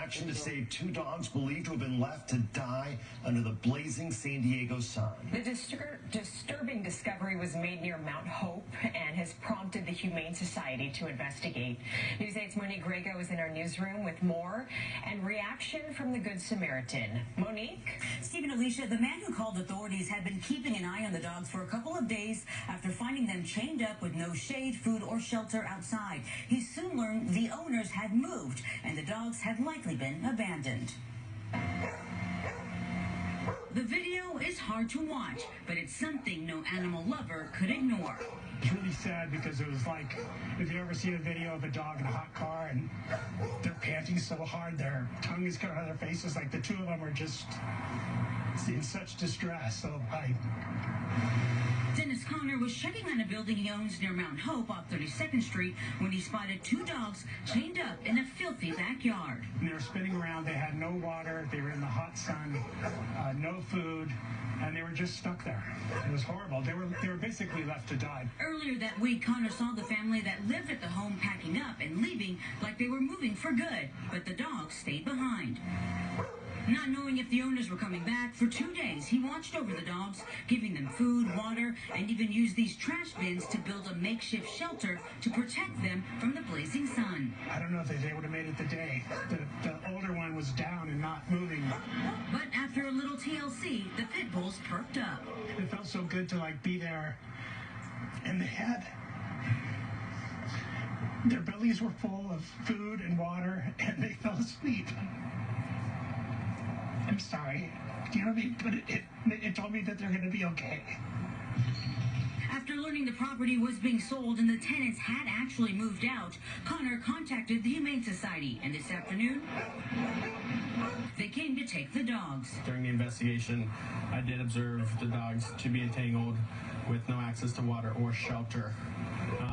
action to save two dogs believed to have been left to die under the blazing San Diego sun. The disturbing discovery was made near Mount Hope and has prompted the Humane Society to investigate. News 8's Monique Grego is in our newsroom with more and reaction from the Good Samaritan. Monique? Stephen, Alicia, the man who called authorities had been keeping an eye on the dogs for a couple of days after finding them chained up with no shade, food, or shelter outside. He soon learned the owners had moved and the dogs had likely been abandoned. The video is hard to watch, but it's something no animal lover could ignore. It's really sad because it was like, if you ever seen a video of a dog in a hot car and they're panting so hard, their tongue is coming out of their faces, like the two of them are just in such distress. So Dennis Connor was checking on a building he owns near Mount Hope off 32nd Street when he spotted two dogs chained up in a filthy backyard. And they were spinning around. They had no water. They were in the hot sun, no food, and they were just stuck there. It was horrible. They were basically left to die. Earlier that week, Connor saw the family that lived at the home packing up and leaving like they were moving for good, but the dogs stayed behind. Not knowing if the owners were coming back, for 2 days he watched over the dogs, giving them food, water, and even used these trash bins to build a makeshift shelter to protect them from the blazing sun. I don't know if they would have made it the day. The older one was down and not moving. But after a little TLC, the pit bulls perked up. It felt so good to be there, and their bellies were full of food and water, and they fell asleep. I'm sorry. Do you know what I mean? But it told me that they're going to be okay. After learning the property was being sold and the tenants had actually moved out, Connor contacted the Humane Society, and this afternoon, they came to take the dogs. During the investigation, I did observe the dogs to be entangled with no access to water or shelter.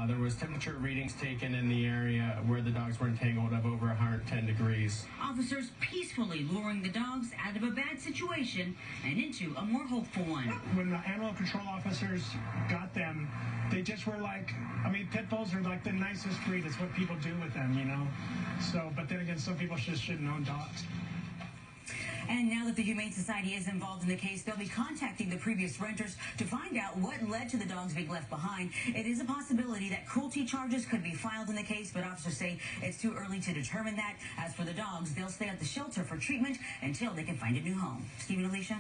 There was temperature readings taken in the area where the dogs were entangled of over 110 degrees. Officers peacefully luring the dogs out of a bad situation and into a more hopeful one. When the animal control officers got them, they just were pit bulls are like the nicest breed. It's what people do with them, you know? So, but then again, some people just shouldn't own dogs. And now that the Humane Society is involved in the case, they'll be contacting the previous renters to find out what led to the dogs being left behind. It is a possibility that cruelty charges could be filed in the case, but officers say it's too early to determine that. As for the dogs, they'll stay at the shelter for treatment until they can find a new home. Stephen, Alicia?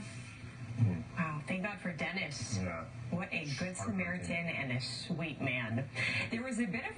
Wow, thank God for Dennis. Yeah. What a good Samaritan and a sweet man. There was a bit of